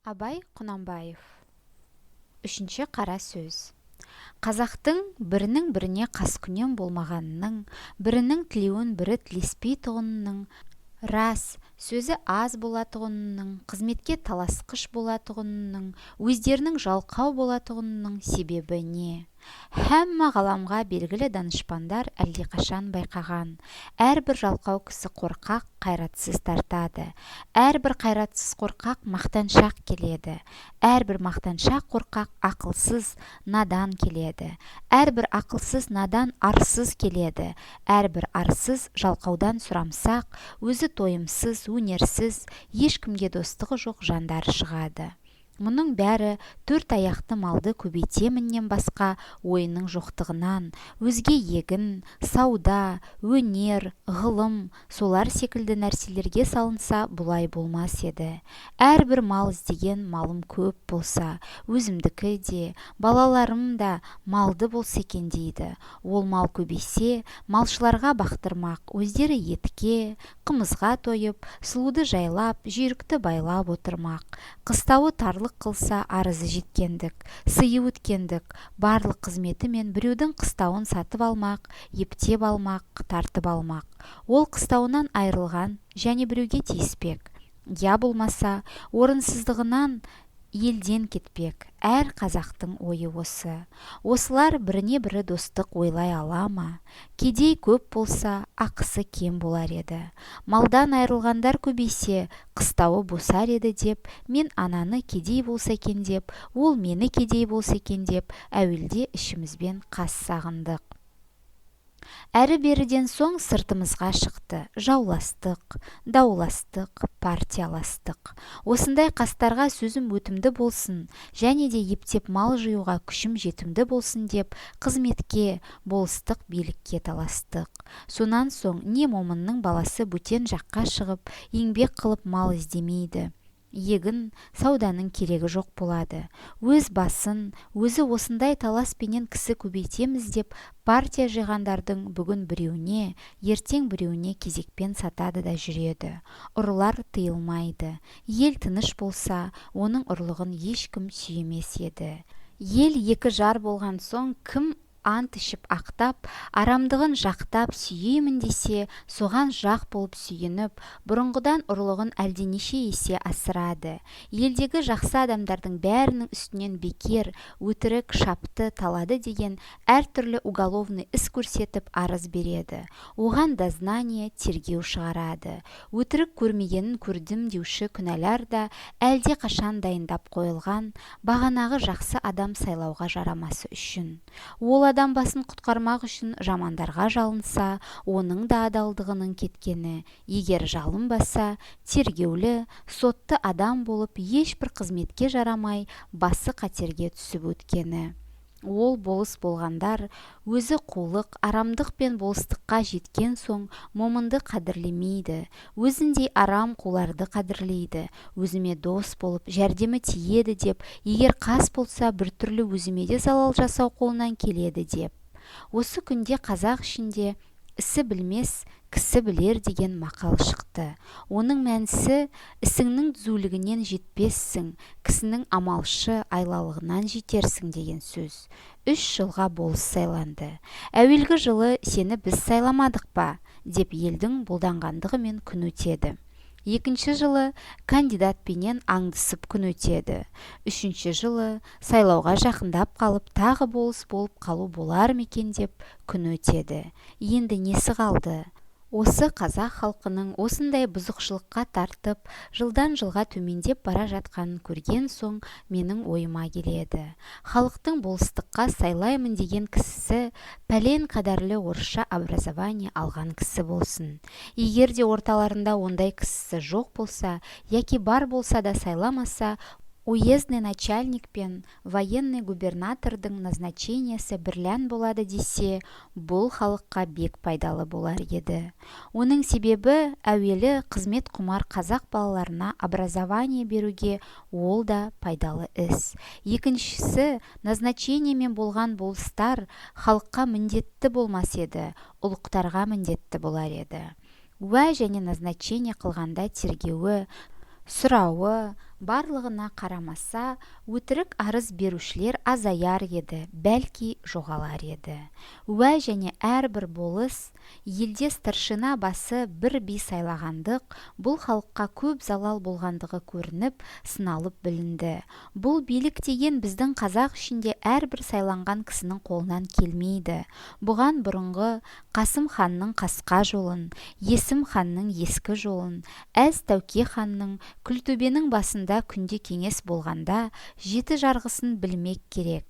Абай Құнанбаев. Үшінші қара сөз. Қазақтың бірінің біріне қаскүнем болмағанының, бірінің тілеуін бірі тілеспей тұғынының, рас, сөзі аз болатұғынының, қызметке таласқыш болатұғынының, өздерінің жалқау болатұғынының себебі не? Хәмма ғаламға белгілі данышпандар әлдеқашан байқаған. Әрбір жалқау кісі қорқақ, қайратсыз тартады. Әрбір қайратсыз қорқақ мақтаншақ келеді. Әрбір мақтаншақ қорқақ ақылсыз, надан келеді. Әрбір ақылсыз надан арсыз келеді. Әрбір арсыз жалқаудан сұрамсақ, өзі тойымсыз, өнерсіз, ешкімге достығы жоқ жандар шығады. Мұның бәрі төрт аяқты малды көбейтеміннен басқа ойының жоқтығынан, өзге егін, сауда, өнер, ғылым, солар секілді нәрселерге салынса бұлай болмас еді. Әрбір мал іздеген малым көп болса, өзімдікі де, балаларым да малды болса екен дейді. Ол мал көбейсе, малшыларға бақтырмақ, өздері етке, қымызға тойып, сұлуды жайлап, жүйрікті байлап отырмақ. Қыстауы тарлық қылса арызы жеткендік, сыйы өткендік, барлық қызметі мен біреудің қыстауын сатып алмақ, ептеп алмақ, тартып алмақ. Ол қыстауынан айырылған және біреуге тиіспек. Я болмаса, орынсыздығынан елден кетпек. Әр қазақтың ойы осы. Осылар біріне бірі достық ойлай ала ма? Кедей көп болса, ақысы кем болар еді. Малдан айырылғандар көбейсе, қыстауы босар еді деп, мен ананы кедей болса екен деп, ол мені кедей болса екен деп, әуелде ішімізбен қас сағындық. Әрі-беріден соң сыртымызға шықты, жауластық, дауластық, партияластық. Осындай қастарға сөзім өтімді болсын, және де ептеп мал жиюға күшім жетімді болсын деп, қызметке, болыстық, билікке таластық. Сонан соң не момынның баласы бөтен жаққа шығып, еңбек қылып мал іздемейді. Егін, сауданың керегі жоқ болады. Өз басын, өзі осындай таласпенен кісі көбейтеміз деп, партия жиғандардың бүгін біреуіне, ертең біреуіне кезекпен сатады да жүреді. Ұрылар тыйылмайды. Ел тыныш болса, оның ұрлығын ешкім сүйемес еді. Ел екі жар болған соң, кім ант ішіп ақтап, арамдығын жақтап сүйеймін десе, соған жақ болып сүйініп, бұрынғыдан ұрлығын әлденеше есе асырады. Елдегі жақсы адамдардың бәрінің үстінен бекер, өтірік, шапты, талады деген әртүрлі уголовный іс көрсетіп арыз береді. Оған дознание, тергеу шығарады. Өтірік көрмегенін көрдім деуші күнәлар да әлде қашан дайындап қойылған, бағанағы жақсы адам сайлауға жарамасы үшін. Ол адам басын құтқармақ үшін жамандарға жалынса, оның да адалдығының кеткені, егер жалынбаса, тергеулі, сотты адам болып ешбір қызметке жарамай, басы қатерге түсіп өткені. Ол болыс болғандар, өзі қулық, арамдық пен болыстыққа жеткен соң момынды қадірлемейді, өзіндей арам қуларды қадірлейді, өзіме дос болып, жәрдемі тиеді деп, егер қас болса, біртүрлі өзіме де залал жасау қолынан келеді деп. Осы күнде қазақ ішінде ісі білмес, кісі білер деген мақал шықты. Оның мәнісі ісіңнің түзулігінен жетпессің, кісінің амалшы айлалығынан жетерсің деген сөз. 3 жылға болыс сайланды. Әуелгі жылы сені біз сайламадық па? Деп елдің бұлданғандығымен күн өтеді. Екінші жылы кандидатпенен аңдысып күн өтеді. Үшінші жылы сайлауға жақындап қалып, тағы болыс болып қалу болар мекен деп күн өтеді. Енді несі қалды? Осы қазақ халқының осындай бұзықшылыққа тартып, жылдан жылға төмендеп бара жатқанын көрген соң менің ойыма келеді. Халықтың болыстыққа сайлаймын деген кісісі пәлен қадарлы орысша образование алған кісі болсын. Егер де орталарында ондай кісісі жоқ болса, яки бар болса да сайламаса, уездный начальник пен военный губернатордың назначениесі бірлән болады десе, бұл халыққа бек пайдалы болар еді. Оның себебі әуелі қызмет құмар қазақ балаларына образование беруге, ол да пайдалы іс. Екіншісі, назначениемен болған болыстар халыққа міндетті болмас еді, ұлықтарға міндетті болар еді. Уә және назначение қылғанда тергеуі, сұрауы, Барлығына қарамаса, өтірік арыз берушілер азаяр еді, бәлки жоғалар еді. Уә және әрбір болыс, елде старшина басы бір би сайлағандық, бұл халыққа көп залал болғандығы көрініп, сыналып білінді. Бұл билік деген біздің қазақ ішінде әрбір сайланған кісінің қолынан келмейді. Бұған бұрынғы Қасым ханның қасқа жолын, Есім ханның ескі жолын, Әз Тәуке ханның Күлтөбенің басында күнде кеңес болғанда жеті жарғысын білмек керек.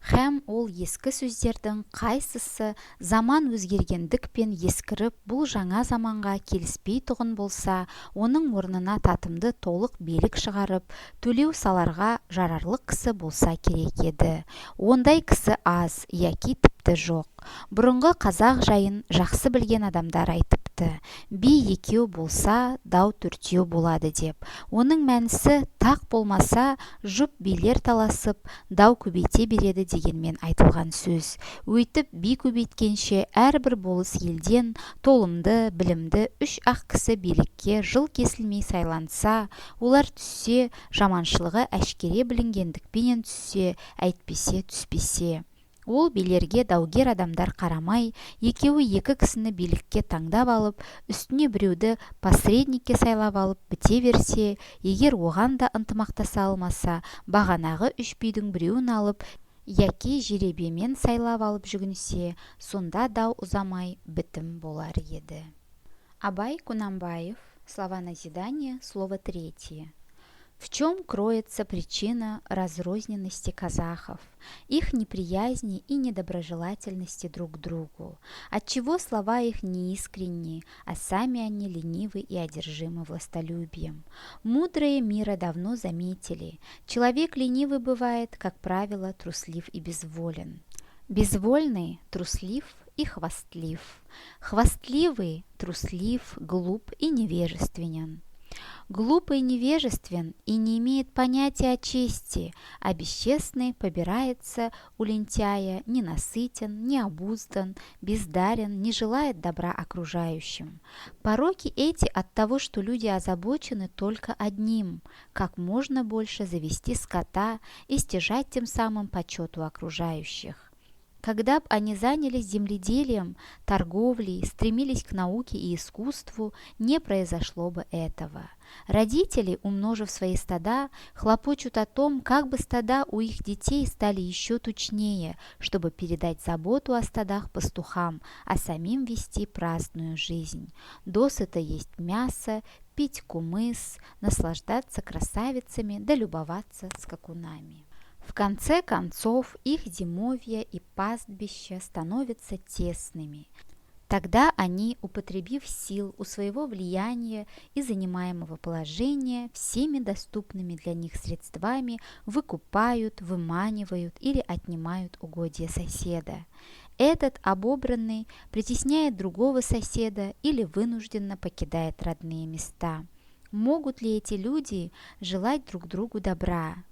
Һәм ол ескі сөздердің қайсысы заман өзгергендікпен ескіріп, бұл жаңа заманға келіспей тұғын болса, оның орнына татымды толық билік шығарып, төлеу саларға жарарлық кісі болса керек еді. Ондай кісі аз, яки тіпті жоқ. Бұрынғы қазақ жайын жақсы білген адамдар айтыпты. Би екеу болса, дау төртеу болады деп. Оның мәнісі тақ болмаса, жұп билер таласып, дау көбейте береді дегенмен айтылған сөз. Өйтіп би көбейткенше әрбір болыс елден толымды, білімді үш-ақ кісі билікке жыл кесілмей сайланса, олар түссе, жаманшылығы әшкере білінгендікпенен түссе, әйтпесе түспесе. Ол билерге даугер адамдар қарамай, екеуі екі кісіні билікке таңдап алып, үстіне біреуді посредникке сайлап алып біте берсе, егер оған да ынтымақтаса алмаса, бағанағы үш бидің біреуін алып, яки жеребемен сайлап алып жүгінсе, сонда дау ұзамай бітім болар еді. Абай Кунанбаев. Слова назидания. Слово третье. В чем кроется причина разрозненности казахов, их неприязни и недоброжелательности друг к другу? Отчего слова их неискренни, а сами они ленивы и одержимы властолюбием? Мудрые мира давно заметили, человек ленивый бывает, как правило, труслив и безволен. Безвольный, труслив и хвастлив. Хвастливый, труслив, глуп и невежественен. Глуп и невежествен и не имеет понятия о чести, а бесчестный побирается у лентяя, ненасытен, необуздан, бездарен, не желает добра окружающим. Пороки эти от того, что люди озабочены только одним, как можно больше завести скота и стяжать тем самым почету окружающих. Когда б они занялись земледелием, торговлей, стремились к науке и искусству, не произошло бы этого. Родители, умножив свои стада, хлопочут о том, как бы стада у их детей стали еще тучнее, чтобы передать заботу о стадах пастухам, а самим вести праздную жизнь. Досыта есть мясо, пить кумыс, наслаждаться красавицами да любоваться скакунами. В конце концов, их зимовья и пастбища становятся тесными. Тогда они, употребив сил у своего влияния и занимаемого положения, всеми доступными для них средствами выкупают, выманивают или отнимают угодья соседа. Этот обобранный притесняет другого соседа или вынужденно покидает родные места. Могут ли эти люди желать друг другу добра?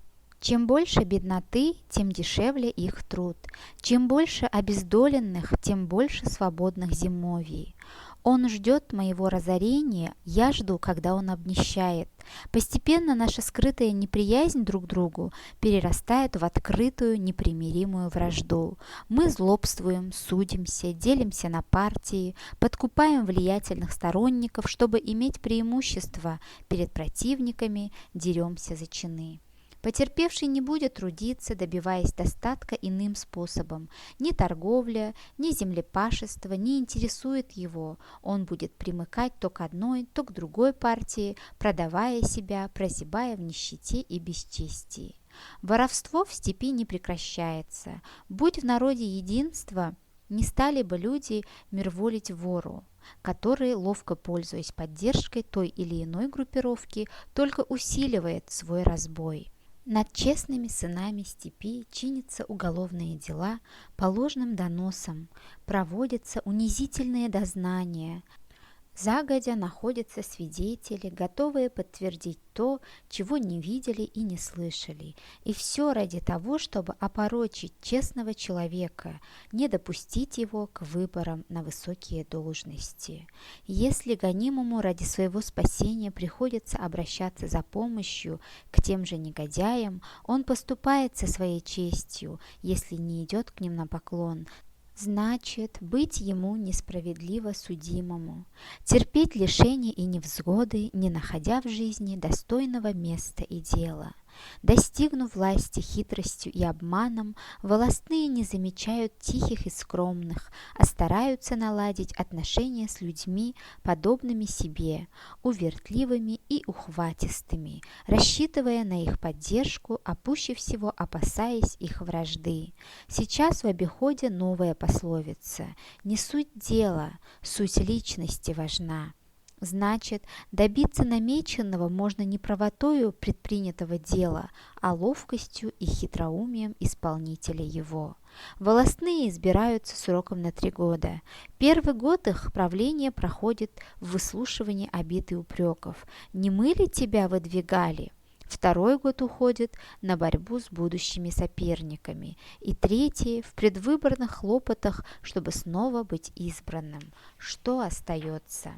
Чем больше бедноты, тем дешевле их труд. Чем больше обездоленных, тем больше свободных зимовий. Он ждет моего разорения, я жду, когда он обнищает. Постепенно наша скрытая неприязнь друг к другу перерастает в открытую непримиримую вражду. Мы злобствуем, судимся, делимся на партии, подкупаем влиятельных сторонников, чтобы иметь преимущество перед противниками, деремся за чины. Потерпевший не будет трудиться, добиваясь достатка иным способом. Ни торговля, ни землепашество не интересует его. Он будет примыкать то к одной, то к другой партии, продавая себя, прозябая в нищете и бесчестии. Воровство в степи не прекращается. Будь в народе единство, не стали бы люди мирволить вору, который, ловко пользуясь поддержкой той или иной группировки, только усиливает свой разбой. Над честными сынами степи чинятся уголовные дела по ложным доносам, проводятся унизительные дознания. Загодя находятся свидетели, готовые подтвердить то, чего не видели и не слышали, и все ради того, чтобы опорочить честного человека, не допустить его к выборам на высокие должности. Если гонимому ради своего спасения приходится обращаться за помощью к тем же негодяям, он поступает со своей честью, если не идет к ним на поклон, значит, быть ему несправедливо судимому, терпеть лишения и невзгоды, не находя в жизни достойного места и дела. Достигнув власти хитростью и обманом, волостные не замечают тихих и скромных, а стараются наладить отношения с людьми, подобными себе, увертливыми и ухватистыми, рассчитывая на их поддержку, а пуще всего опасаясь их вражды. Сейчас в обиходе новая пословица: «Не суть дела, суть личности важна». Значит, добиться намеченного можно не правотою предпринятого дела, а ловкостью и хитроумием исполнителя его. Волостные избираются сроком на 3 года. Первый год их правления проходит в выслушивании обид и упреков. «Не мы ли тебя выдвигали?» Второй год уходит на борьбу с будущими соперниками, и третий в предвыборных хлопотах, чтобы снова быть избранным. Что остается?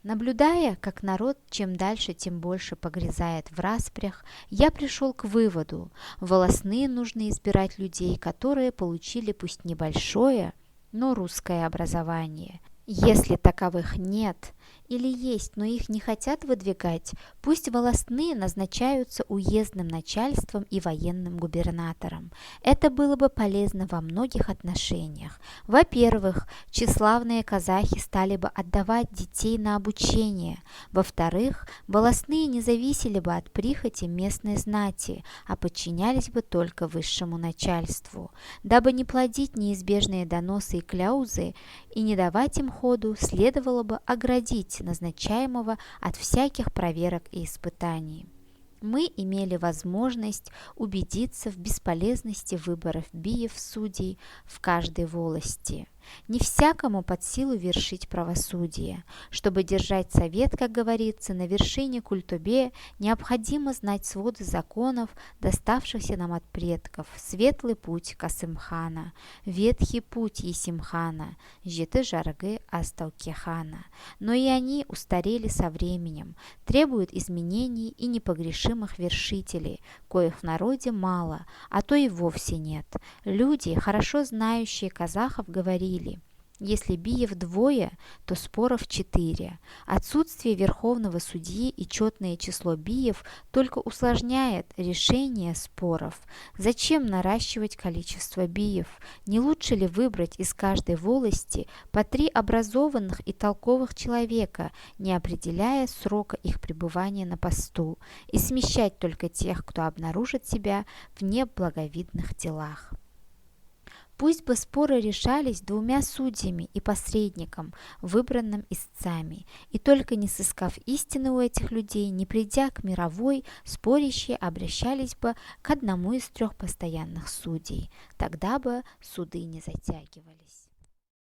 Наблюдая, как народ чем дальше, тем больше погрязает в распрях, я пришел к выводу: волостные нужно избирать людей, которые получили пусть небольшое, но русское образование. Если таковых нет или есть, но их не хотят выдвигать, пусть волостные назначаются уездным начальством и военным губернатором. Это было бы полезно во многих отношениях. Во-первых, тщеславные казахи стали бы отдавать детей на обучение. Во-вторых, волостные не зависели бы от прихоти местной знати, а подчинялись бы только высшему начальству. Дабы не плодить неизбежные доносы и кляузы и не давать им ходу, следовало бы оградить назначаемого от всяких проверок и испытаний. Мы имели возможность убедиться в бесполезности выборов биев-судей в каждой волости. Не всякому под силу вершить правосудие. Чтобы держать совет, как говорится, на вершине культубе, необходимо знать своды законов, доставшихся нам от предков, светлый путь Касымхана, ветхий путь Есимхана, жеті жаргы Астаукехана. Но и они устарели со временем, требуют изменений и непогрешимых вершителей, коих в народе мало, а то и вовсе нет. Люди, хорошо знающие казахов, говорили: если биев 2, то споров 4. Отсутствие верховного судьи и четное число биев только усложняет решение споров. Зачем наращивать количество биев? Не лучше ли выбрать из каждой волости по 3 образованных и толковых человека, не определяя срока их пребывания на посту, и смещать только тех, кто обнаружит себя в неблаговидных делах? Пусть бы споры решались 2 судьями и посредником, выбранным истцами, и только не сыскав истины у этих людей, не придя к мировой, спорящие обращались бы к одному из 3 постоянных судей. Тогда бы суды не затягивались.